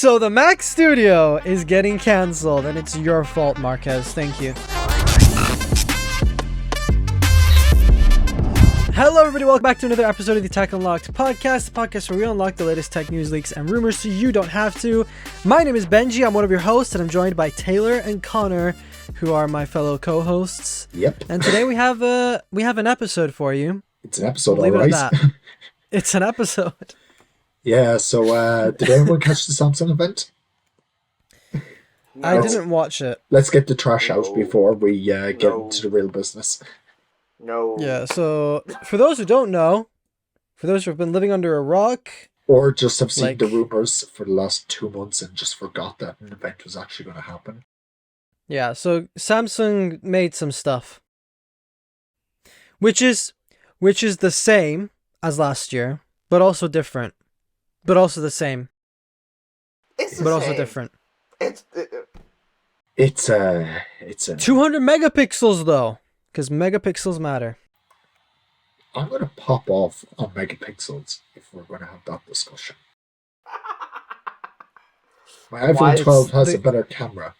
So the Mac Studio is getting cancelled, and it's your fault, Marquez. Thank you. Hello, everybody. Welcome back to another episode of the Tech Unlocked podcast, the podcast where we unlock the latest tech news, leaks, and rumors so you don't have to. My name is Benjy. I'm one of your hosts, and I'm joined by Taylor and Connor, who are my fellow co-hosts. Yep. And today we have an episode for you. It's an episode, Leave all it right. at that. It's an episode. Yeah, so did anyone catch the Samsung event? No. I didn't watch it. Let's get the trash out No. before we get No. into the real business. No. Yeah, so for those who don't know, for those who have been living under a rock, Or just have seen Like- the rumors for the last 2 months and just forgot that an event was actually going to happen. yeah, so Samsung made some stuff, which is the same as last year, but also different, but also the same, It's the but also same. different. It's a 200 megapixels though, because megapixels matter. I'm going to pop off on megapixels if we're going to have that discussion. My Why iPhone is 12 has the- a better camera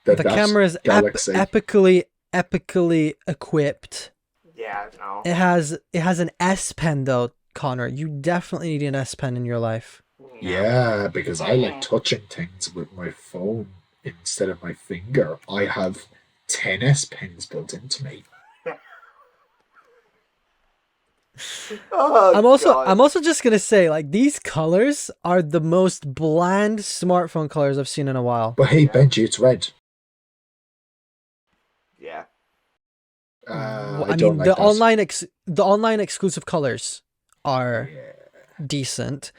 than The that camera is Galaxy. epically equipped. Yeah, no. It has an S Pen though, Connor. You definitely need an S Pen in your life. Yeah, because I like touching things with my phone instead of my finger. I have 10 S Pens built into me. Oh, I'm also just gonna say, like, these colors are the most bland smartphone colors I've seen in a while. But hey, Yeah. Benji, it's red. Yeah. I don't like that. The online exclusive colors are Yeah. decent.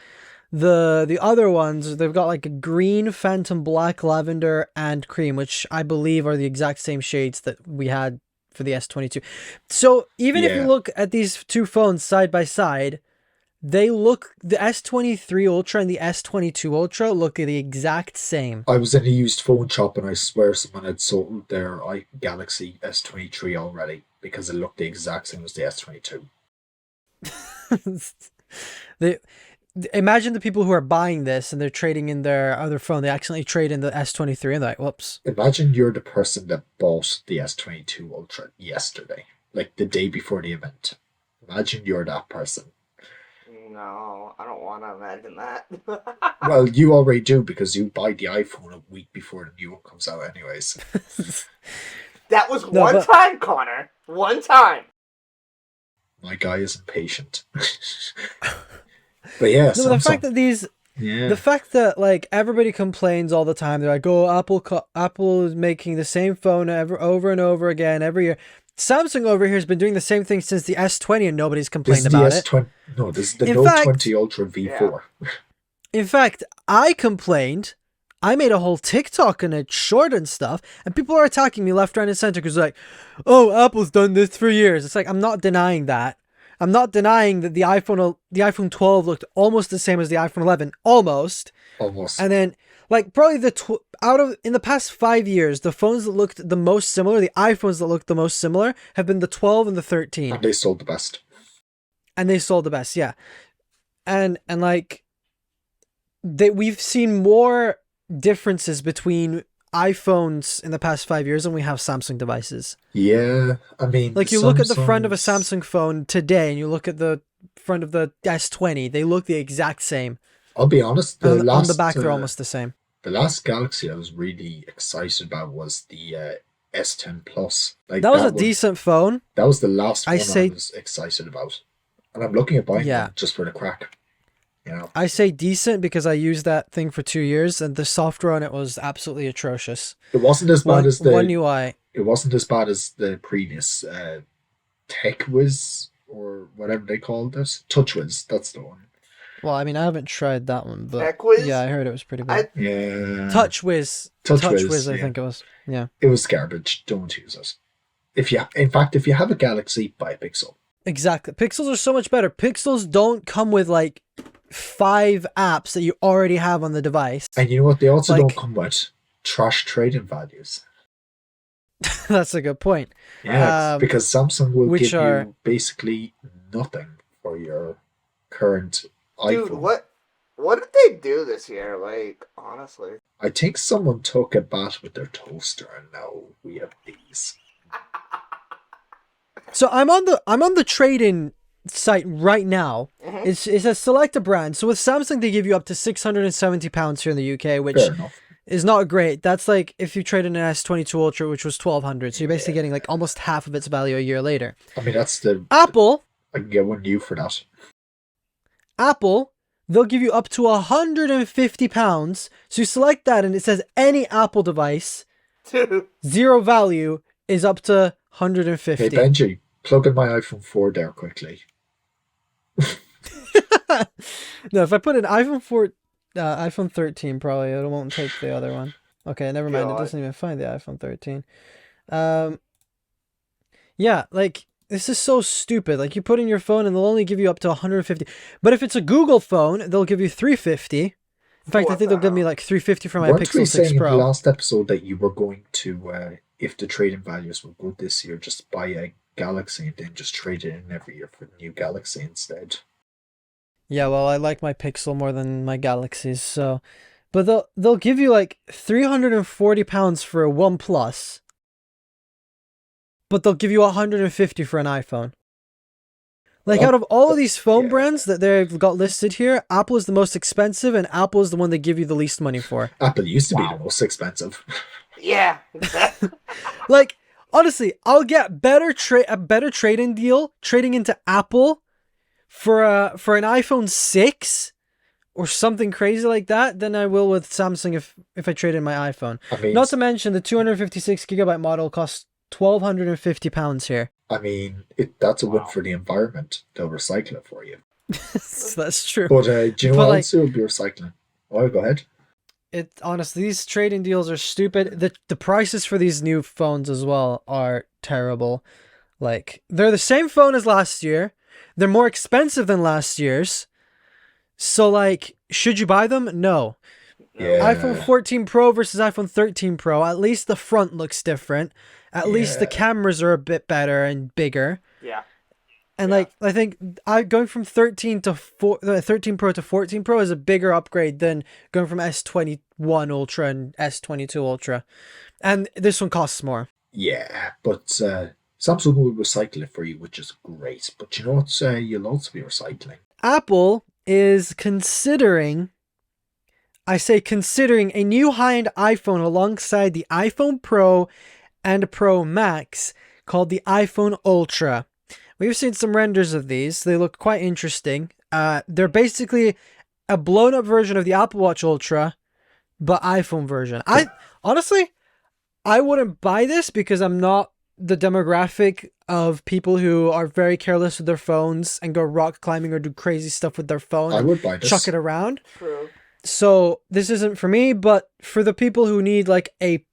The other ones, they've got like a green, phantom black, lavender, and cream, which I believe are the exact same shades that we had for the S22. So even if you Yeah. look at these two phones side by side, the S23 Ultra and the S22 Ultra look the exact same. I was in a used phone shop and I swear someone had sold their Galaxy S23 already because it looked the exact same as the S22. Imagine the people who are buying this and they're trading in their other phone. They accidentally trade in the S23 and they're like, whoops. Imagine you're the person that bought the S22 Ultra yesterday, like the day before the event. Imagine you're that person. No, I don't want to imagine that. Well, you already do because you buy the iPhone a week before the new one comes out anyways. That was No, one but- time, Connor. One time. My guy is impatient. But yeah, No, the Samsung. fact that Yeah. the fact that like everybody complains all the time, they're like, "Oh, Apple is making the same phone over and over again every year." Samsung over here has been doing the same thing since the S20, and nobody's This complained is the about it. S20. No, this is the In Note fact- 20 Ultra V4. In fact, I complained. I made a whole TikTok and a short and stuff, and people are attacking me left, right, and center because they're like, "Oh, Apple's done this for years." It's like, I'm not denying that. I'm not denying that the iPhone 12 looked almost the same as the iPhone 11, almost. Almost. And then, like, probably in the past 5 years, the phones that looked the most similar, the iPhones that looked the most similar, have been the 12 and the 13. And they sold the best. And they sold the best, yeah. And like, we've seen more differences between iPhones in the past 5 years than we have Samsung devices. Yeah, I mean... Like, you look at the front of a Samsung's- Samsung phone today, and you look at the front of the S20, they look the exact same. I'll be honest, On the back, they're almost the same. The last Galaxy I was really excited about was the S10 Plus. Like That was a one- decent phone. That was the last I one say- I was excited about. And I'm looking at buying Yeah. one just for the crack. You know? I say decent because I used that thing for 2 years, and the software on it was absolutely atrocious. It wasn't as bad as the... One UI. It wasn't as bad as the previous TechWiz, or whatever they called it. TouchWiz, that's the one. Well, I mean, I haven't tried that one, but TechWiz? yeah, I heard it was pretty bad. Yeah. TouchWiz. TouchWiz, I yeah. think it was. Yeah. It was garbage. Don't use it. If you have a Galaxy, buy a Pixel. Exactly. Pixels are so much better. Pixels don't come with like 5 apps that you already have on the device. And you know what? They also Like- don't come with trash trading values. That's a good point. Yeah, because Samsung will which give are- you basically nothing for your current iPhone. Dude, what? What did they do this year? Like, honestly. I think someone took a bat with their toaster, and now we have these. So I'm on the trade-in site right now. Mhm. It says select a brand. So with Samsung, they give you up to £670 here in the UK, which Fair enough. is not great. That's like if you trade in an S22 Ultra, which was 1200. So you're basically getting like almost half of its value a year later. I mean, that's the... Apple, I can get one new for that. they'll give you up to £150. So you select that and it says any Apple device, zero value is up to 150. Hey, Benjy, plug in my iPhone 4 there quickly. No, if I put an iPhone 13, probably it won't take the other one. Okay, never mind. It God. doesn't even find the iPhone 13. Yeah, like this is so stupid. Like you put in your phone and they'll only give you up to 150. But if it's a Google phone, they'll give you 350. In fact, I What think the they'll give me hell? like 350 for my Weren't we Pixel 6 saying in the Pro. last episode that you were going to, if the trading values were good this year, just buy a Galaxy and then just trade it in every year for the new Galaxy instead? Yeah, well, I like my Pixel more than my Galaxies, so but they'll give you like £340 for a OnePlus. But they'll give you 150 for an iPhone. Like Well, out of all of these phone yeah. brands that they've got listed here, Apple is the most expensive and Apple is the one they give you the least money for. Apple used to be Wow. the most expensive. Yeah. Exactly. Like honestly, I'll get a better trade-in deal trading into Apple for an iPhone 6 or something crazy like that than I will with Samsung if I trade in my iPhone. I mean, Not to mention the 256GB model costs £1,250 here. I mean, that's a win Wow. for the environment. They'll recycle it for you. So that's true. But do you know But, what like- else it would be recycling? Oh, go ahead. It honestly, these trading deals are stupid. The prices for these new phones as well are terrible. Like they're the same phone as last year. They're more expensive than last year's. So like, should you buy them? No. Yeah. iPhone 14 Pro versus iPhone 13 Pro. At least the front looks different. At least the Yeah. cameras are a bit better and bigger. Yeah. And Yeah. like I think going from 13 Pro to 14 Pro is a bigger upgrade than going from S21 Ultra and S22 Ultra. And this one costs more. Yeah, but Samsung will recycle it for you, which is great. But you know what? You'll also be recycling. Apple is considering a new high-end iPhone alongside the iPhone Pro and Pro Max called the iPhone Ultra. We've seen some renders of these. They look quite interesting. They're basically a blown-up version of the Apple Watch Ultra, but iPhone version. I wouldn't buy this because I'm not the demographic of people who are very careless with their phones and go rock climbing or do crazy stuff with their phone I and would buy this. chuck it around. True. So this isn't for me, but for the people who need like a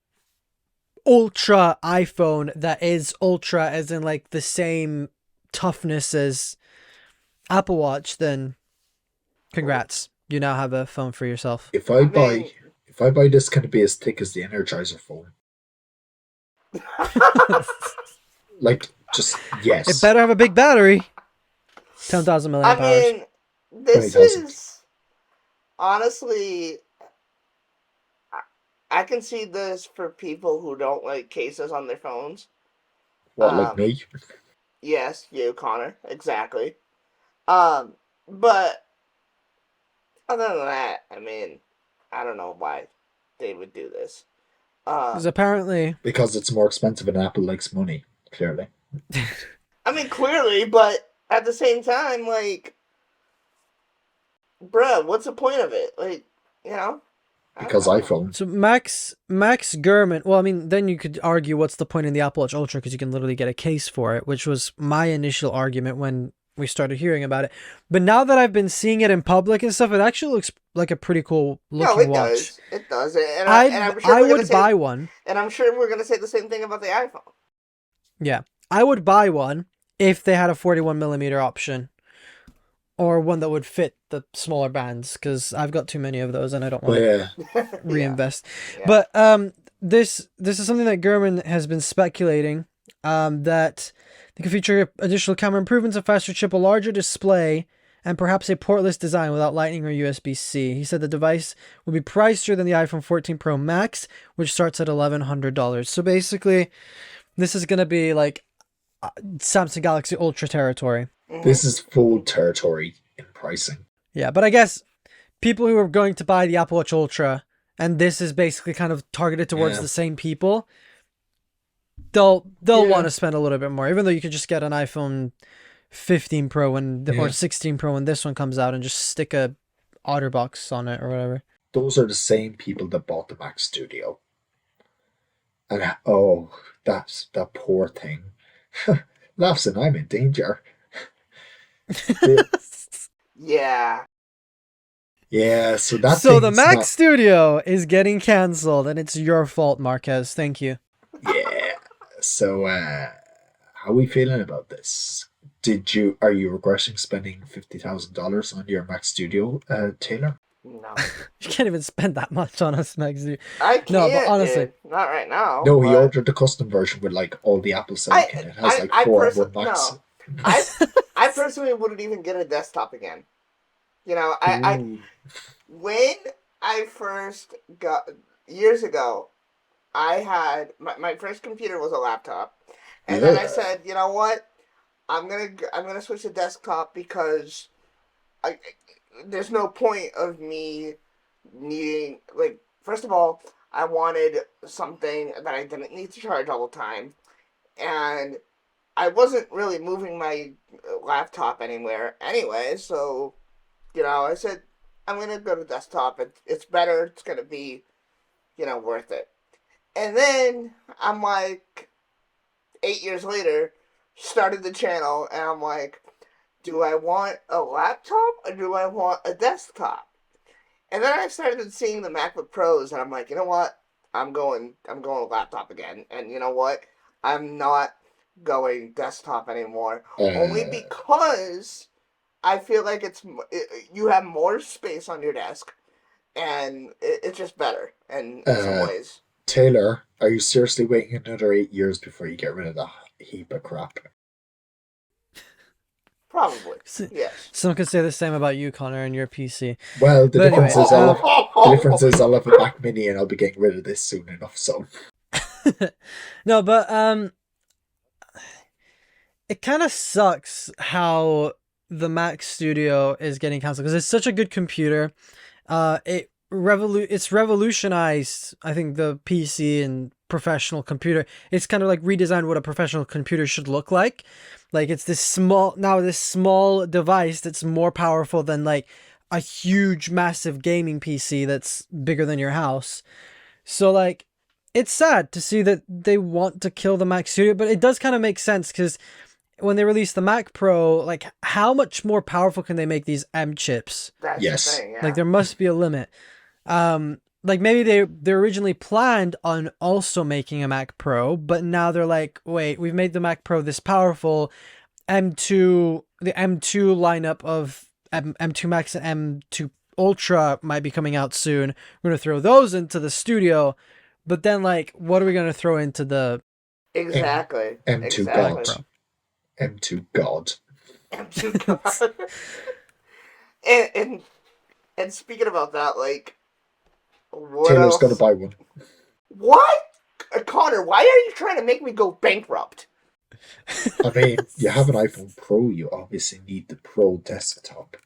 ultra iPhone that is ultra as in like the same toughness as Apple Watch, then congrats. You now have a phone for yourself. If I mean- buy this, can it be as thick as the Energizer phone? Like, just yes. It better have a big battery. 10,000 milliamp I hours. mean, this 20,000. is honestly. I can see this for people who don't like cases on their phones. What, like me? Yes, you, Connor, exactly. But other than that, I mean, I don't know why they would do this. Because apparently, Because it's more expensive and Apple likes money, clearly. I mean, clearly, but at the same time, like, bruh, what's the point of it? Like, you know? I don't Because know. iPhone. so Max Gurman. Well, I mean, then you could argue what's the point in the Apple Watch Ultra because you can literally get a case for it, which was my initial argument when we started hearing about it. But now that I've been seeing it in public and stuff, it actually looks like a pretty cool No, looking it watch. does. It does. And I we're gonna would say, buy one. And I'm sure we're gonna say the same thing about the iPhone. Yeah, I would buy one if they had a 41mm option, or one that would fit the smaller bands. Because I've got too many of those and I don't want But to yeah, reinvest. Yeah. But this is something that Gurman has been speculating that they could feature additional camera improvements, a faster chip, a larger display, and perhaps a portless design without Lightning or USB-C. He said the device will be pricier than the iPhone 14 Pro Max, which starts at $1,100. So basically, this is going to be like Samsung Galaxy Ultra territory. This is full territory in pricing. Yeah, but I guess people who are going to buy the Apple Watch Ultra, and this is basically kind of targeted towards the same people, they'll want to spend a little bit more, even though you could just get an iPhone 15 Pro or 16 Pro when this one comes out and just stick a OtterBox on it or whatever. Those are the same people that bought the Mac Studio. And that's that poor thing. Laughs and I'm in danger. Yeah. Yeah, so that So the Mac Studio is getting cancelled, and it's your fault, Marquez. Thank you. Yeah. So how are we feeling about this? Are you regretting spending $50,000 on your Mac Studio, Taylor? No. You can't even spend that much on a Mac Studio. I can't, no, but honestly, dude. Not right now. No, he ordered the custom version with like all the Apple silicon. It has like 4 of 1 Macs. No. I personally wouldn't even get a desktop again. You know, when I first got, years ago, I had, my first computer was a laptop. And then I said, you know what? I'm gonna switch to desktop because there's no point of me needing, like, first of all, I wanted something that I didn't need to charge all the time. And I wasn't really moving my laptop anywhere anyway, so, you know, I said, I'm going to go to desktop. It's better. It's going to be, you know, worth it. And then I'm like, 8 years later, started the channel, and I'm like, do I want a laptop or do I want a desktop? And then I started seeing the MacBook Pros, and I'm like, you know what? I'm going laptop again. And you know what? I'm not going desktop anymore. Only because I feel like you have more space on your desk, and it's just better in some ways. Taylor, are you seriously waiting another 8 years before you get rid of that heap of crap? Probably, yes. Someone could say the same about you, Connor, and your PC. Well, the difference is I'll have a Mac Mini and I'll be getting rid of this soon enough. So no, but it kind of sucks how the Mac Studio is getting canceled because it's such a good computer. It's revolutionized, I think, the PC and professional computer. It's kind of like redesigned what a professional computer should look like. Like it's this small device that's more powerful than like a huge, massive gaming PC that's bigger than your house. So like, it's sad to see that they want to kill the Mac Studio, but it does kind of make sense because when they released the Mac Pro, like how much more powerful can they make these M chips? That's the thing, yeah. Like there must be a limit. Like maybe they originally planned on also making a Mac Pro, but now they're like, wait, we've made the Mac Pro this powerful. The M2 lineup of M2 Max and M2 Ultra might be coming out soon. We're going to throw those into the studio, but then like, what are we going to throw into the M2 God. Pro? M2 God. M2 God. and speaking about that, like, Taylor's going to buy one. What? Connor, why are you trying to make me go bankrupt? I mean, you have an iPhone Pro, you obviously need the Pro desktop.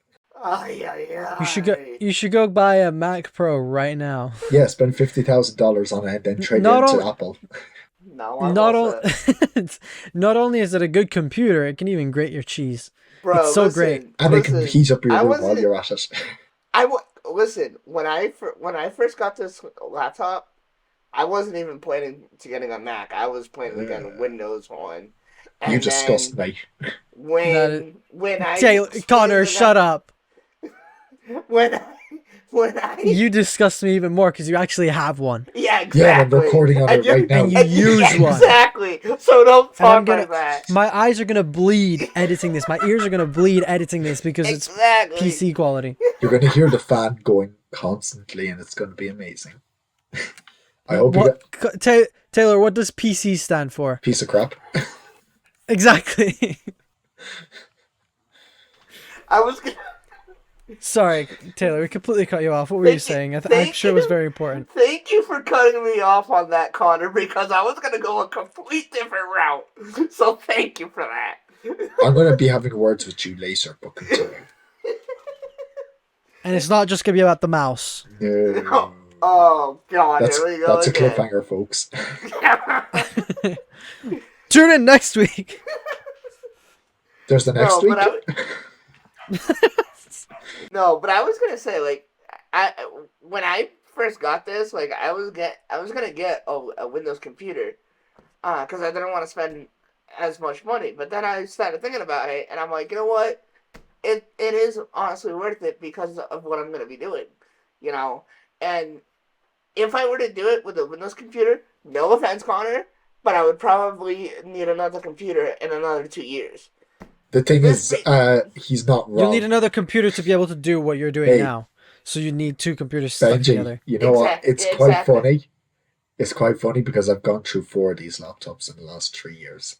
You should go buy a Mac Pro right now. Yeah, spend $50,000 on it and then trade it into Apple. No, not only is it a good computer, it can even grate your cheese. Bro, it's so great. And it can heat up your room while you're at it. Listen, when I first got this laptop, I wasn't even planning to getting a Mac. I was planning to get a Windows one. And you disgust me. When I Connor, shut up. When I you disgust me even more because you actually have one. Yeah, exactly. Yeah, I'm recording on it right now. And you use one. Exactly. So don't talk like that. My eyes are gonna bleed editing this. My ears are gonna bleed editing this because it's PC quality. You're gonna hear the fan going constantly, and it's gonna be amazing. I hope Taylor, what does PC stand for? Piece of crap. Exactly. I was gonna. Sorry, Taylor, we completely cut you off. What were you saying? I'm sure it was very important. Thank you for cutting me off on that, Connor, because I was gonna go a complete different route. So thank you for that. I'm going to be having words with you later, but continue. And it's not just going to be about the mouse. No. Oh, God, That's, here we go that's again. a cliffhanger, folks. Tune in next week. There's the next week. No, but I was gonna say, like, when I first got this, like, I was gonna get a Windows computer, because I didn't want to spend as much money. But then I started thinking about it, and I'm like, you know what? It is honestly worth it because of what I'm gonna be doing, you know. And if I were to do it with a Windows computer, no offense, Connor, but I would probably need another computer in another 2 years. The thing is, he's not wrong. You'll need another computer to be able to do what you're doing now. So you need two computers stuck together. You know what? It's quite funny. It's quite funny because I've gone through 4 of these laptops in the last 3 years.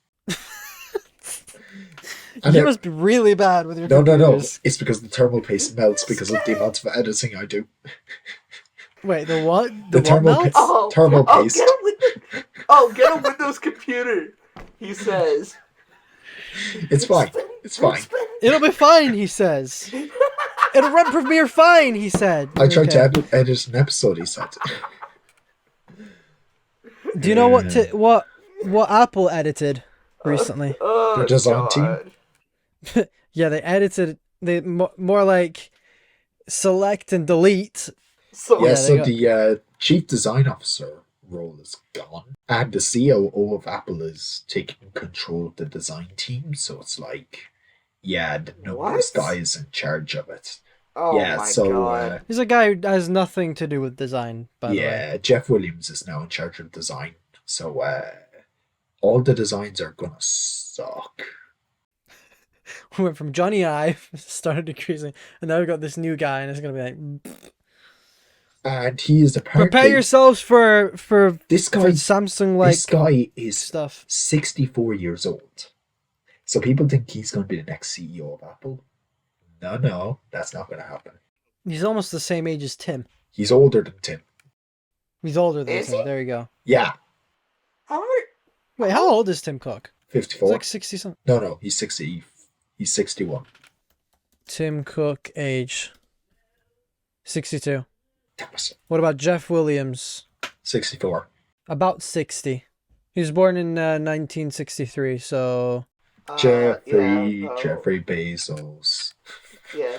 You must be really bad with your computers. No. It's because the thermal paste melts because of the amount of editing I do. Wait, the what? The thermal paste. Get a Windows computer, he says. It's fine. It's fine. It'll be fine, he says. It'll run Premiere fine, he said. I tried to edit an episode, he said. Do you know what Apple edited recently? The design team? Yeah, they edited more like select and delete. So the chief design officer role is gone, and the COO of Apple is taking control of the design team. So it's like, this guy is in charge of it. Oh my god! He's a guy who has nothing to do with design. By the way, Jeff Williams is now in charge of design. So all the designs are gonna suck. We went from Johnny Ive, started decreasing, and now we got this new guy, and it's gonna be like. And he is apparently. Prepare yourselves for this guy. For Samsung like. This guy is stuff. 64 years old. So people think he's going to be the next CEO of Apple. No, that's not going to happen. He's almost the same age as Tim. He's older than Tim. He's older than Tim. There you go. Yeah. Wait, how old is Tim Cook? 54. He's like 60 something. No, he's 60. He's 61. Tim Cook age 62. Damn. What about Jeff Williams? 64. About 60. He was born in 1963, so... Jeffrey Bezos. Yeah.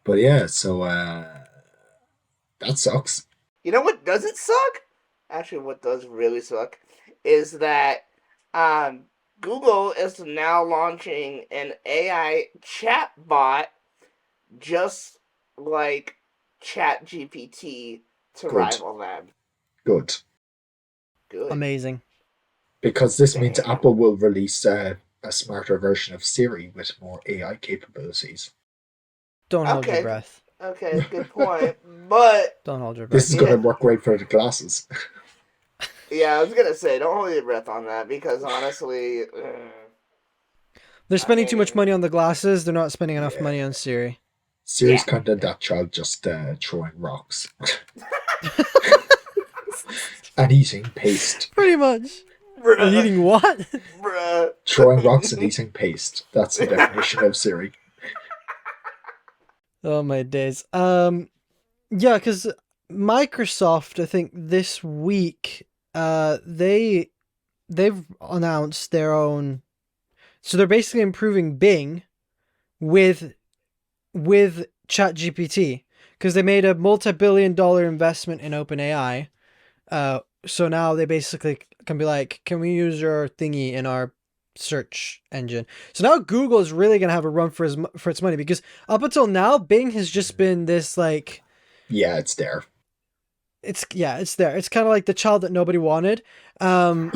But yeah, so that sucks. You know what doesn't suck? Actually, what does really suck is that Google is now launching an AI chat bot just like Chat GPT to rival them. Good. Amazing. Because this means Apple will release a smarter version of Siri with more AI capabilities. Don't hold your breath. Okay, good point. But don't hold your breath. This is going to work great for the glasses. Yeah, I was going to say, don't hold your breath on that because honestly... They're spending too much money on the glasses. They're not spending enough money on Siri. Siri's kind of that child just throwing rocks. And eating paste. Pretty much. And eating what? Throwing rocks and eating paste. That's the definition of Siri. Oh my days. Yeah, because Microsoft, I think this week, they've announced their own. So they're basically improving Bing with Chat GPT because they made a multi-billion-dollar investment in OpenAI. So now they basically can be like, can we use your thingy in our search engine? So now Google is really going to have a run for its money because up until now, Bing has just been this like... Yeah, it's there. It's there. It's kind of like the child that nobody wanted. Now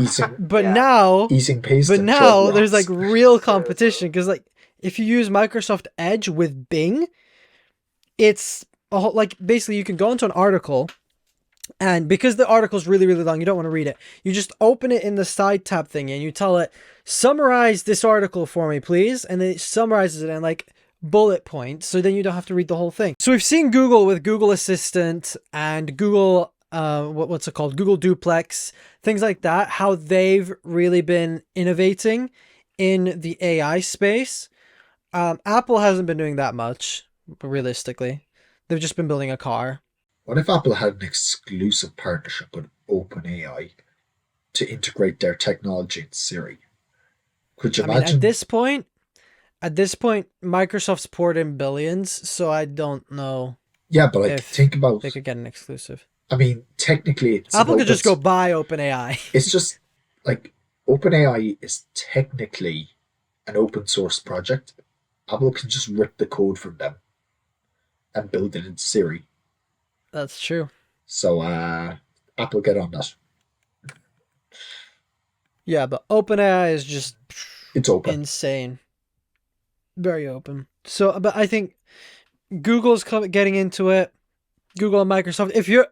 Eating paste. But now there's like real competition because like if you use Microsoft Edge with Bing, it's like basically you can go into an article And because the article's really, really long, you don't want to read it. You just open it in the side tab thing and you tell it, summarize this article for me, please. And then it summarizes it in like bullet points. So then you don't have to read the whole thing. So we've seen Google with Google Assistant and Google, what's it called? Google Duplex, things like that, how they've really been innovating in the AI space. Apple hasn't been doing that much, realistically. They've just been building a car. What if Apple had an exclusive partnership with OpenAI to integrate their technology into Siri? Could you imagine? At this point, Microsoft's poured in billions, so I don't know. Yeah, but like, think about they could get an exclusive. I mean, technically, Apple could just go buy OpenAI. It's just like OpenAI is technically an open source project. Apple can just rip the code from them and build it into Siri. That's true. So, Apple, get on that. Yeah, but OpenAI is just it's open, insane, very open. So, but I think Google's getting into it. Google and Microsoft. If you're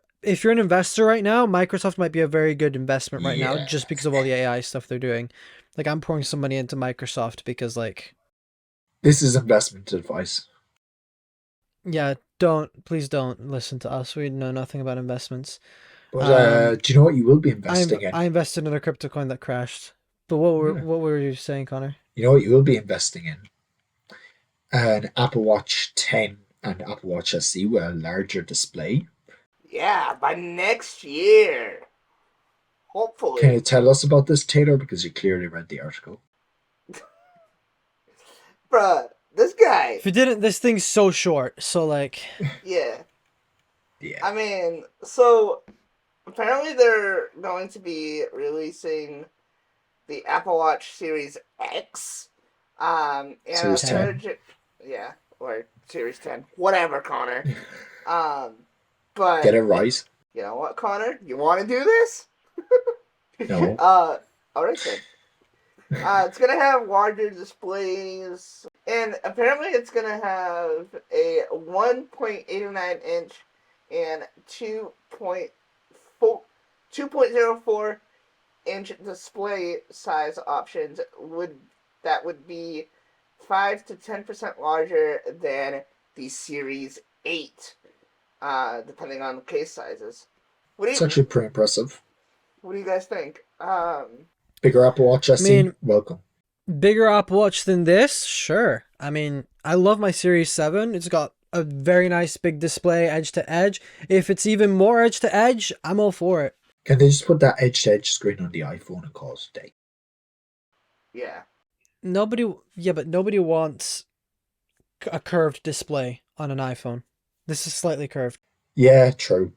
an investor right now, Microsoft might be a very good investment right now, just because of all the AI stuff they're doing. Like, I'm pouring some money into Microsoft because, like, this is investment advice. Yeah, please don't listen to us. We know nothing about investments. But do you know what you will be investing in? I invested in a crypto coin that crashed. But what were you saying, Connor? You know what you will be investing in? An Apple Watch 10 and Apple Watch SE with a larger display. Yeah, by next year. Hopefully. Can you tell us about this, Taylor? Because you clearly read the article. Bruh, this guy. If you didn't, this thing's so short. So, like... Yeah. Yeah. I mean, so... Apparently they're going to be releasing the Apple Watch Series X. And Series 10. Yeah, or Series 10. Whatever, Connor. But... Get it right. You know what, Connor? You want to do this? No. Alright then. It's gonna have larger displays, and apparently it's gonna have a 1.89 inch and 2.04 inch display size options that would be 5 to 10% larger than the Series 8, depending on the case sizes. It's actually pretty impressive. What do you guys think? Bigger Apple Watch SE, welcome. Bigger Apple Watch than this? Sure. I mean, I love my Series 7. It's got a very nice big display, edge to edge. If it's even more edge to edge, I'm all for it. Can they just put that edge to edge screen on the iPhone and call it a day? Yeah. Nobody wants a curved display on an iPhone. This is slightly curved. Yeah, true.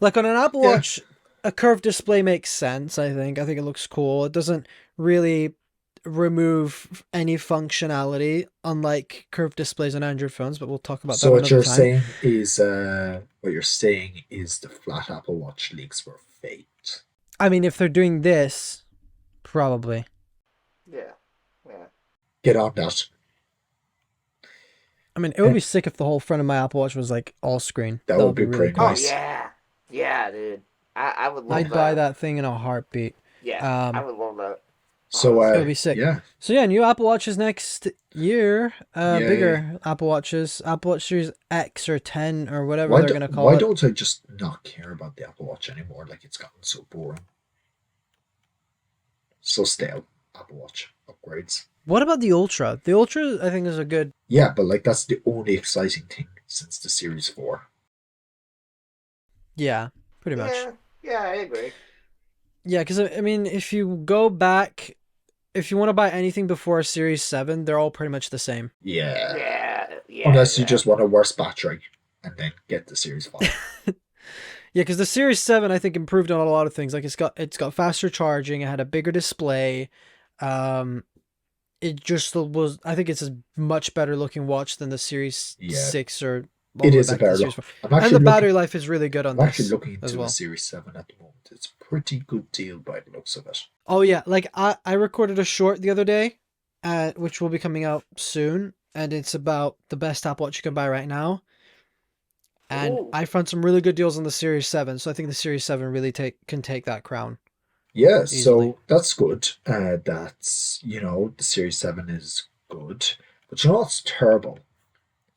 Like on an Apple Watch, a curved display makes sense, I think. I think it looks cool. It doesn't really remove any functionality, unlike curved displays on Android phones, but we'll talk about that another time. So what you're saying is the flat Apple Watch leaks were fake. I mean, if they're doing this, probably. Yeah. Get on that. I mean, it would be sick if the whole front of my Apple Watch was like all screen. That would be pretty cool. nice. Oh, yeah. Yeah, dude. I would love that. I'd buy that thing in a heartbeat. Yeah, I would love that. So, it would be sick. Yeah. So, yeah, new Apple Watches next year. Bigger Apple Watches. Apple Watch Series X or 10 or whatever they're going to call it. Why don't I just not care about the Apple Watch anymore? Like, it's gotten so boring. So stale. Apple Watch upgrades. What about the Ultra? The Ultra, I think, is a good... Yeah, but, like, that's the only exciting thing since the Series 4. Yeah, pretty much. Yeah, I agree. Yeah, because, I mean, if you go back... If you want to buy anything before Series 7, they're all pretty much the same. Yeah. Unless you just want a worse battery and then get the Series 5. Yeah, because the Series 7, I think, improved on a lot of things. Like, it's got faster charging. It had a bigger display. It just was... I think it's a much better looking watch than the Series 6 or... It is a better look. And the battery life is really good on this. I'm actually looking into well. the Series 7 at the moment. It's a pretty good deal by the looks of it. Oh, yeah. Like, I recorded a short the other day, which will be coming out soon. And it's about the best Apple Watch you can buy right now. And Ooh. I found some really good deals on the Series 7, so I think the Series 7 really can take that crown. Yeah, Easily. so that's good. That's, the Series 7 is good. But you know what's terrible?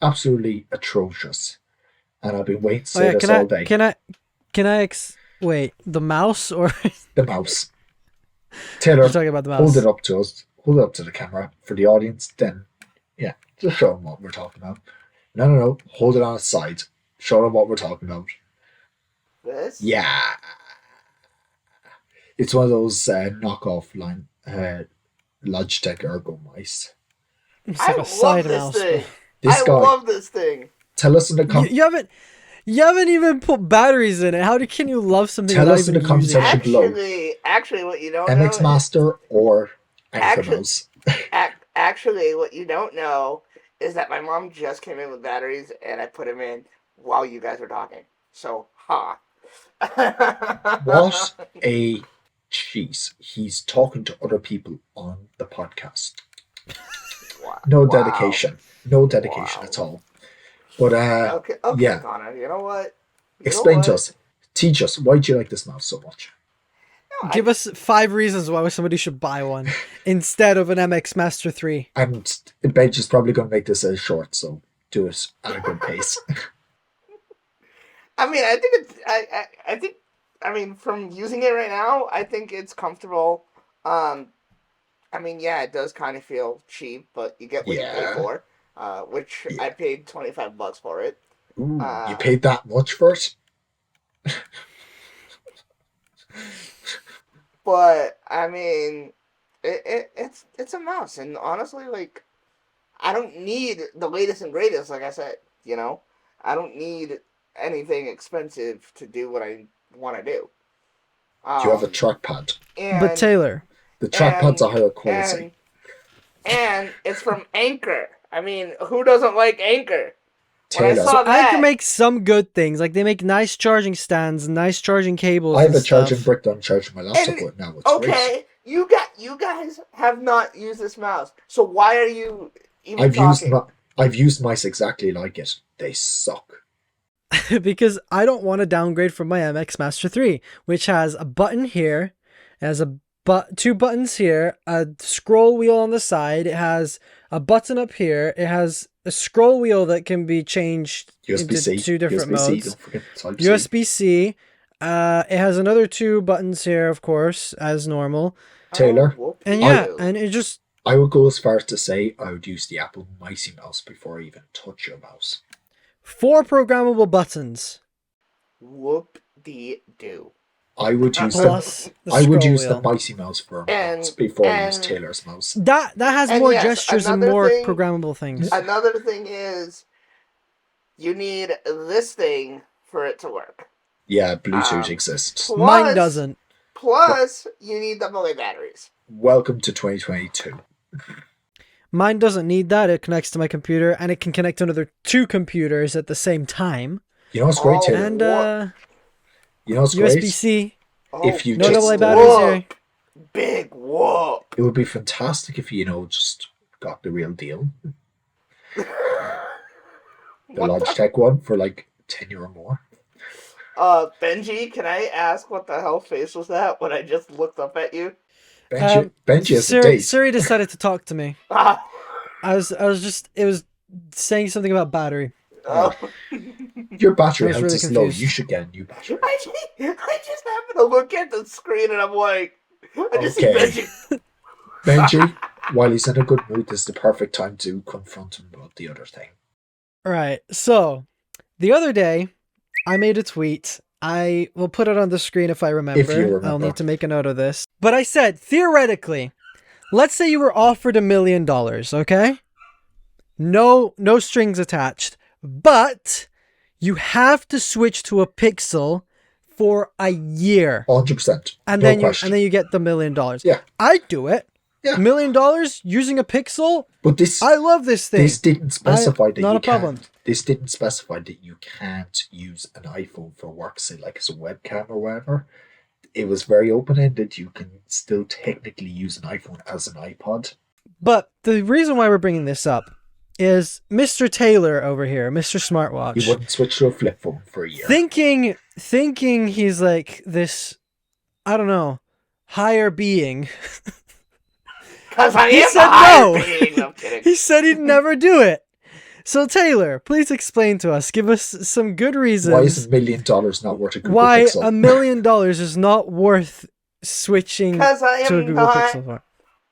Absolutely atrocious. And I've been waiting to Oh say yeah, this all day. wait, the mouse or The mouse. Taylor, you're talking about the mouse? hold it up to us. Hold it up to the camera for the audience. Then, yeah, just show them what we're talking about. No. Hold it on its side. Show them what we're talking about. This? Yeah. It's one of those knockoff Logitech Ergo mice. It's I like a love side this mouse. thing. This I guy, love this thing. tell us in the You haven't even put batteries in it. How can you love something Tell without us in even the comment using section it? below. Actually, what you don't MX know. Master or Anchor Actually- Mouse. Actually, what you don't know is that my mom just came in with batteries, and I put them in while you guys were talking. So, ha. What a cheese. He's talking to other people on the podcast. Wow. No Wow. dedication. No dedication Wow. at all. But Okay, yeah. Connor. You know what? Explain to us. Teach us. Why do you like this mouse so much? No, Give us 5 reasons why somebody should buy one instead of an MX Master 3. And Benj is probably going to make this short, so do it at a good pace. I mean, I think it's. I think. I mean, from using it right now, I think it's comfortable. I mean, yeah, it does kind of feel cheap, but you get what you pay Yeah. for. Which Yeah. I paid $25 for it. Ooh, you paid that much for it? But I mean, it's a mouse, and honestly, like, I don't need the latest and greatest. Like I said, I don't need anything expensive to do what I want to do. Do you have a trackpad? But Taylor, The trackpad's a higher quality. And it's from Anchor. I mean, who doesn't like Anchor? When I Taylor. saw that, Anchor makes some good things. Like they make nice charging stands, nice charging cables. I have and a charging stuff. brick that I'm charging my laptop with now. It's great. okay, you guys have not used this mouse, so why are you even talking? I've used mice exactly like it. They suck. Because I don't want to downgrade from my MX Master 3, which has a button here, it has two buttons here, a scroll wheel on the side, it has a button up here, it has a scroll wheel that can be changed USB-C. into 2 different USB-C, modes. don't forget Type-C. USB-C. It has another 2 buttons here, of course, as normal. Taylor, And yeah, and it just... I would go as far as to say I would use the Apple Micey mouse before I even touch your mouse. 4 programmable buttons. Whoop-de-doo. I would use Plus the I would scroll use wheel. the Micey mouse for a And- mouse before I use and- Taylor's mouse. That has And more yes, gestures and another more thing- programmable things. Another thing is, you need this thing for it to work. Yeah, Bluetooth exists. Plus, Mine doesn't. Plus, you need AA batteries. Welcome to 2022. Mine doesn't need that. It connects to my computer, and it can connect to another 2 computers at the same time. You know what's great, Oh, Taylor? And You know what's great? USB-C. If you No just AA batteries here. Big whoop. It would be fantastic if just got the real deal. The Logitech one for like €10 or more. Benjy, can I ask what the hell face was that when I just looked up at you? Benji has a Siri, date. Siri decided to talk to me. Ah, It was saying something about battery. oh. Your battery I was health really is low. confused. You should get a new battery. I just happened to look at the screen and I'm like, I just Okay. see Benjy. Benji, while he's in a good mood, this is the perfect time to confront him about the other thing. Right. So, the other day, I made a tweet. I will put it on the screen if I remember. If you remember. I'll need to make a note of this. But I said, theoretically, let's say you were offered $1 million, okay? No strings attached. But you have to switch to a Pixel for a year. 100%. And no then question. you get the $1 million. Yeah. I'd do it. Yeah. $1 million using a Pixel? But this I love this thing. This didn't specify that not you a problem. can't. This didn't specify that you can't use an iPhone for work, say like as a webcam or whatever. It was very open-ended. You can still technically use an iPhone as an iPod. But the reason why we're bringing this up is Mr. Taylor over here, Mr. He Smartwatch, wouldn't switch to a flip phone for a year. thinking he's like this, I don't know, higher being. Because I He am said the higher no. being. I'm kidding. He said he'd never do it. So Taylor, please explain to us. Give us some good reasons. Why is $1 million not worth a Google why Pixel? $1 million is not worth switching Because I to a am Google not. Pixel for.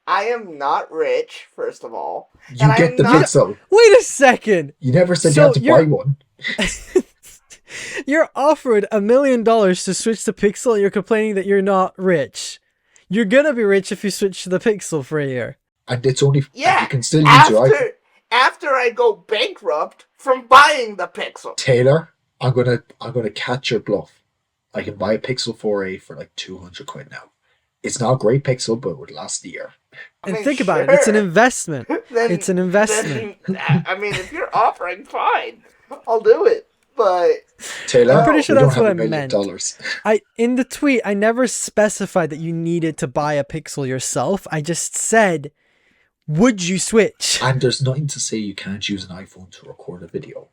I am not rich, first of all. You and get I'm the not- Pixel. Wait a second. You never said So you had to buy one. You're offered $1 million to switch to Pixel, and you're complaining that you're not rich. You're gonna be rich if you switch to the Pixel for a year. And it's only... Yeah, you can still use your iPhone. after I go bankrupt from buying the Pixel. Taylor, I'm gonna catch your bluff. I can buy a Pixel 4a for like 200 quid now. It's not a great Pixel, but it would last a year. And think about it. It's an investment. Then- It's an investment. then, I mean, if you're offering, fine. I'll do it. But Taylor, I'm pretty sure we that's don't what have I $1 million. meant. In the tweet, I never specified that you needed to buy a Pixel yourself. I just said, would you switch? And there's nothing to say you can't use an iPhone to record a video.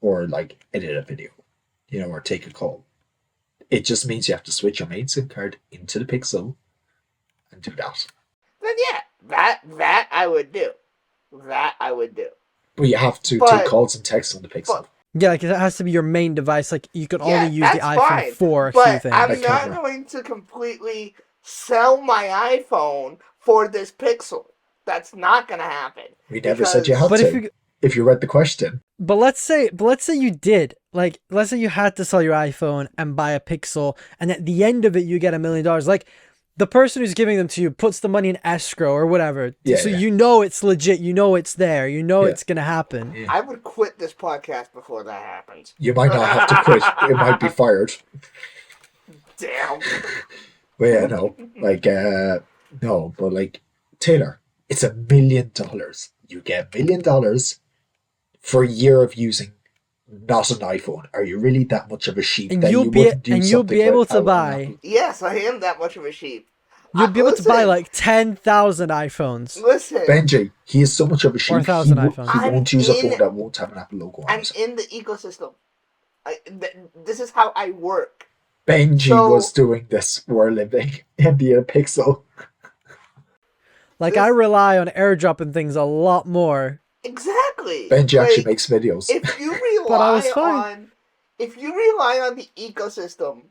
Or like edit a video. You know, or take a call. It just means you have to switch your main SIM card into the Pixel and do that. then yeah, that I would do. That I would do. But you have to But- take calls and texts on the Pixel. but- Yeah, like it has to be your main device. Like you can Yeah, only use the that's iPhone fine, for a few But things. I'm Like not camera. going to completely sell my iPhone for this Pixel. That's not going to happen. We never said you because- had But to. If you read the question. But let's say you did. Like, let's say you had to sell your iPhone and buy a Pixel, and at the end of it, you get $1 million. Like, the person who's giving them to you puts the money in escrow or whatever. Yeah, So yeah. you know it's legit. You know it's there. You know Yeah. it's gonna happen. Yeah. I would quit this podcast before that happens. You might not have to quit. It might be fired. Damn. But yeah, no. Like, no, but like, Taylor, it's $1 million. You get $1 million for a year of using not an iPhone. Are you really that much of a sheep And that you'll you be wouldn't do and you'll something be able to without an buy. Apple? Yes, I am that much of a sheep. You'll be able to buy Listen. like 10,000 iPhones. Listen, Benjy, he is so much of a sheep. 1,000 he iPhones. won't use a I'm in- phone that won't have an Apple logo on I'm it. in the ecosystem. This is how I work. Benjy So- was doing this for a living in the Pixel. Like This- I rely on airdropping things a lot more. Exactly. Benjy actually Like, makes videos. If you But I rely was fine. on the ecosystem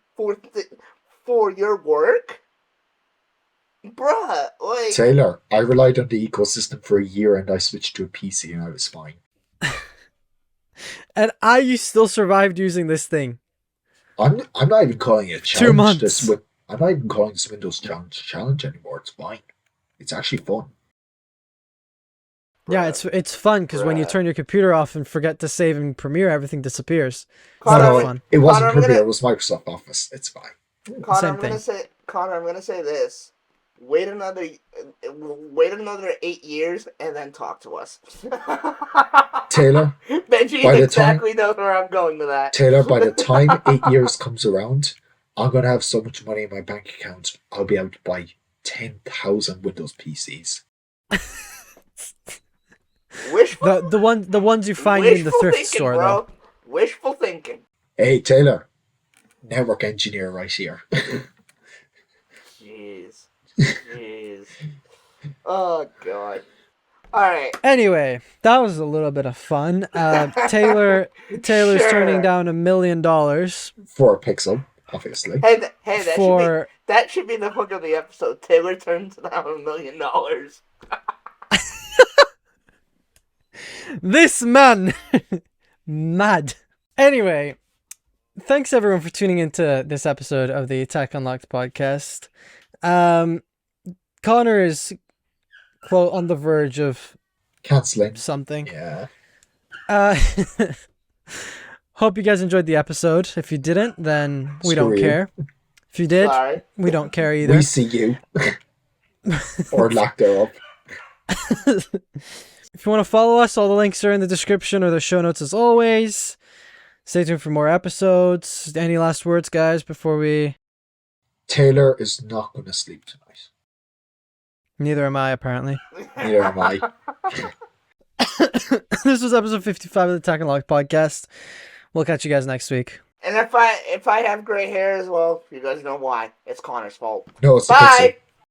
for your work, bruh, like Taylor, I relied on the ecosystem for a year and I switched to a PC and I was fine. And you still survived using this thing. I'm not even calling it a 2 challenge. months. I'm not even calling this Windows challenge anymore. It's fine. It's actually fun. Yeah, bruh. it's fun because when you Bruh. turn your computer off and forget to save in Premiere, everything disappears. Connor, not no, fun. it wasn't Connor, I'm Premiere. gonna- It was Microsoft Office. It's fine. Connor, Same I'm gonna thing. say, Connor, I'm gonna say this. Wait another 8 years and then talk to us. Taylor, Benji by the exactly knows where I'm going with that. Taylor, by the time 8 years comes around, I'm going to have so much money in my bank account, I'll be able to buy 10,000 Windows PCs. Wishful, The ones you find in the wishful thrift thinking, store, bro. though. Wishful thinking. Hey, Taylor, network engineer right here. Jeez. Jeez. Oh, God. Alright. Anyway, that was a little bit of fun. Taylor's Sure. turning down $1 million For a Pixel, obviously. Hey, that for that should be the hook of the episode. Taylor turns down $1 million. this man. Mad. Anyway, thanks everyone for tuning into this episode of the Tech Unlocked podcast. Conor is quote on the verge of Cancelling. something. Yeah. Hope you guys enjoyed the episode. If you didn't, then we don't Screw you. care. If you did, Sorry. we don't care either. We see you. Or lack thereof. If you want to follow us, all the links are in the description or the show notes as always. Stay tuned for more episodes. Any last words, guys, before we... Taylor is not going to sleep tonight. Neither am I, apparently. Neither am I. This was episode 55 of the Tech and Lock podcast. We'll catch you guys next week. And if I have gray hair as well, you guys know why. It's Connor's fault. No, it's the Bye. pixel.